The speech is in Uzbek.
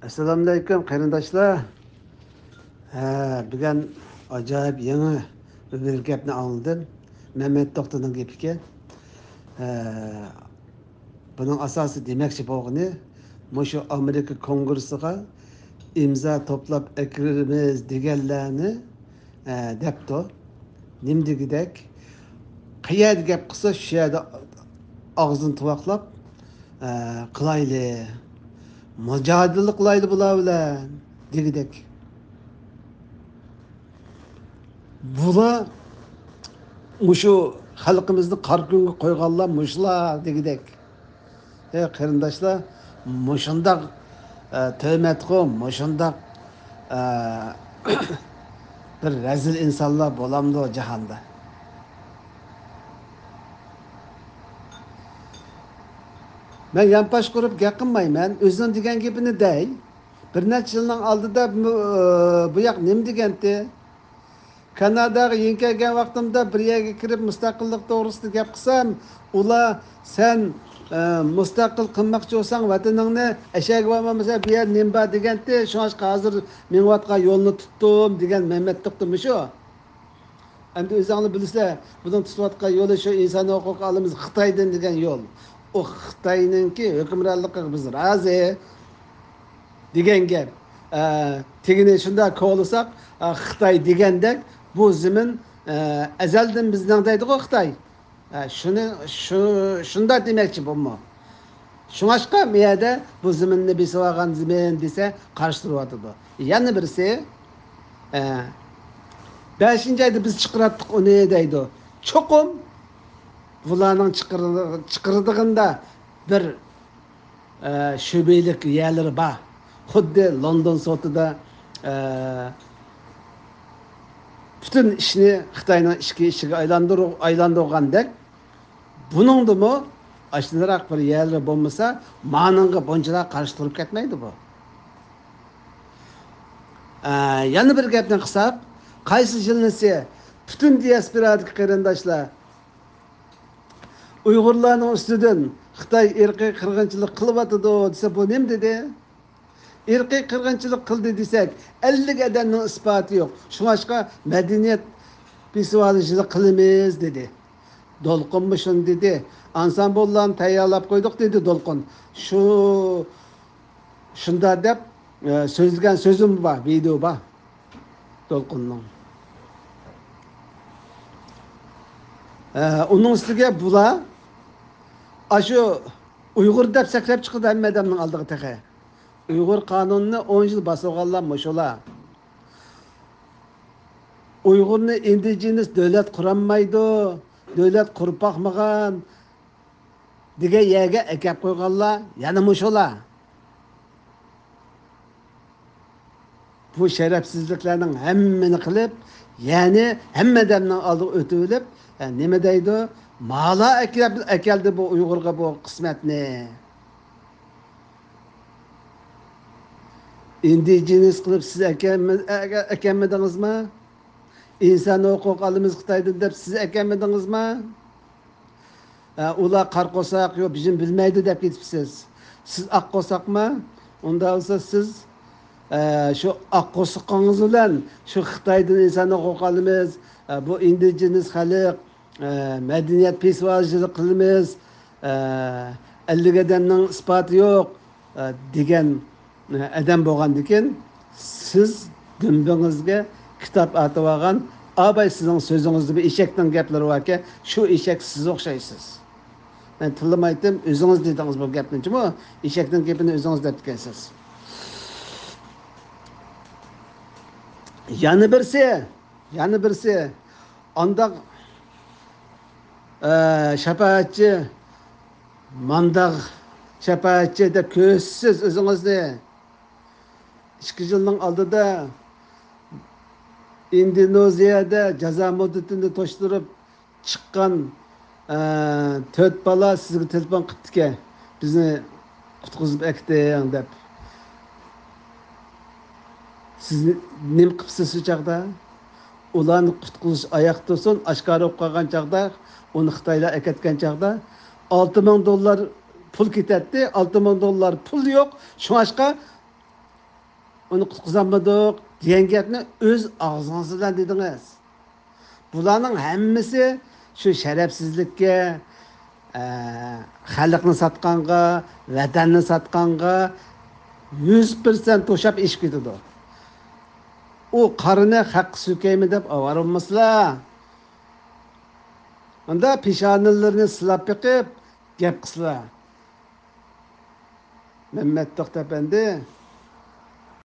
Assalamu alaykum qarindoshlar. Bugun ajoyib yangi bir gapni angladim. Mehmet doktorning gapiga. Buning asosi demoqchi bo'lgani, shu Amerika kongressiga imzo to'plab kiramiz deganlarni debdi. Nimdegidek qayerda gap qilsa shu yerda og'zini tuvoqlab qilayli. Mücadele qilayli bular bilan degidek. Bular şu xalqimizni qor kunga qo'yganlar mushlar degidek. Qarindoshlar, mushundaq töhmatqo, mushundaq bir rezil insonlar bo'lamdi jahonda. Ben yanpaş kurup gap qilmayman, o'zim degan gapini dey. Bir necha yilning oldida bu yoq nim degandi? Kanadaga yeni kelgan vaqtimda bir yerga kirib mustaqillik to'g'risida gap qilsam, ular sen mustaqil qilmoqchi bo'lsang vataningni eshak bo'lmasa bu yer nim bor degandi. Shunga hozir menvatgan yo'lni tutdim degan Mehmet to'xtami shu. Endi o'zingni bilsa, bundan tutayotgan yo'li shu inson huquq olimiz Xitoydan degan yo'l. O Xitoyninki hukmronligiga biz rozi degan gap. Tegini shunda qo'llasak, Xitoy degandek bu zimin azaldan bizning deydi-ku Xitoy. Shunda demoqchi bo'lma. Shunga bu yerda bu ziminni besib olgan zimin desa qarshi turyapti. Yana birisi 5-oyda biz chiqaratdik uni deydi. Cho'qim bularning chiqirdig'inda bir shubhalik yerlari bor. Xuddi London sotida bütün ishni Xitoyning ishiga aylantirgandek, buningdimi ashundoq bir yerlar bo'lmasa, ma'nonga bunchalar qarshi turib ketmaydi bu. Yana bir gapni qilsak, qaysi yilnisi bütün diasporadagi qarindoshlar Uyg'urlarning ustidan Xitoy irqiy qirg'inchilik qilyapti desa bu nima dedi? Irqiy qirg'inchilik qildi desak, 50 adamning isboti yo'q. Shunga madaniyat festivalini qilamiz dedi. Dolqunmi shuni dedi. Ansambollarni tayyorlab qo'ydik dedi Dolqun. Shunda deb so'zlagan so'zim bor, video bor. Dolqunning. Onun ustiga bular aşı Uygur deb sakrab chiqdi hamma odamning oldiga taqa. Uygur qonunini 10 yil bosganlar mushular. Uygurni indigenes davlat quranmaydi, davlat qurib boqmagan degan yerga akab qo'yganlar yana mushular. Bu sharafsizliklarning hammani qilib, ya'ni hamma odamning oldiga o'tib olib, nima deydi? Mala ekeldi bu Uygurga bu qismatni. Indigenes qilib siz ekenmedingizmi? İnsan huquq olimiz Xitoydan deb siz ekenmedingizmi? Ular qar qo'saq yo'q, bizim bilmaydi deb ketibsiz. Siz aq qo'saqmi? Unda olsa siz şu aq qo'saqingiz bilan şu Xitoydan inson huquq olimiz, bu indigenes xalq madaniyat pesvojchilik qilamiz, 50 adamning isboti yo'q degan adam bo'lgandikin, siz dumbingizga kitob atib olgan, abay sizning so'zingizda bir eshakning gaplari borki, shu eshak siz o'xshaysiz. Men tilni aytdim, o'zingiz dedingiz bu gapni-chimi? Eshakning gapini o'zingiz deb ekansiz. Yana birisi andaq şafaatçi, mandaq şafaatçi deb ko'zsiz o'zingizni 2 yilning oldida Indoneziyada jazo muddatini to'shtirib chiqqan 4 bola sizga telefon qilibdi-ki, bizni qutqizib akting deb. Siz nima qilibsiz shu chaqda? Ularni qutqizish oyoq tursin, oshkora bo'lib qolgan chaqda, uni Xitoylar akatgan chaqda $6,000 pul ketadi, $6,000 pul yo'q. Shunga uni qutqizolmadik degan gapni o'z og'zingiz bilan dedingiz. Bularning hammasi shu sharafsizlikka, xalqni sotqanga, vatanni sotqanga 100% to'shab ishib ketadi. U qarini haq so'kaymi deb avarolmaslar. Unda peshonalarini silab biqib gap qilsizlar. Mehmet To'xtapandi